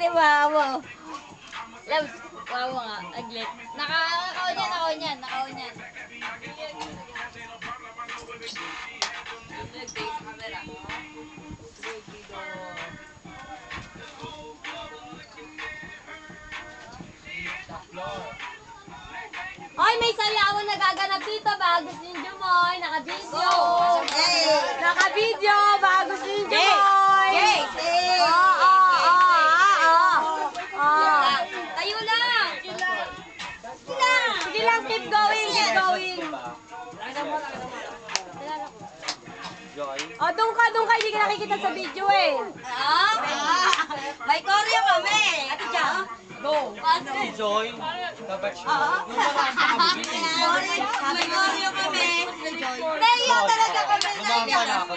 Wawa. Labs, wawa nga. Aglit. Nakaon yan. Hoy, may sayawan nagaganap dito. Bago si Jumoy. Naka-video. Naka-video. Bago si Jumoy. Tayo lang. Sige lang, keep going. Oh, doon ka. Hindi ka nakikita sa video eh. May koreo kami. Ate Jam. Go. Si Joy, dapat siya. May koreo kami. Naiya talaga kami. Lumampa na ako.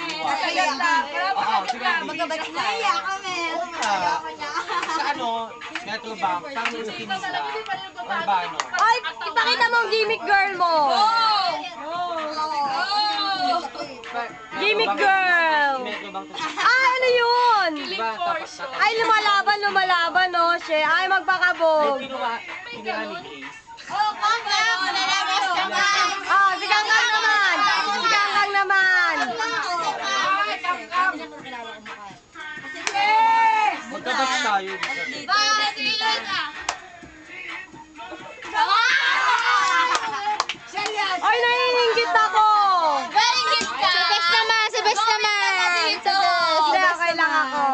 Magkabalik na. Naiya kami. Sa ano, Metro Bank, kami yung tinisa. Urbano. Ay, ipakita mo ang gimmick girl mo. Gimmick girl. Metro Bank. Ay, ano yun? Diba, tapos na. Ay, lumalaban, no, siya. Ay, magpakabog. Kinuha ni Ace. Oh, sigang naman. Magkabats tayo. Ay, naiinggit ako. Si Bes naman. Hindi, okay lang ako.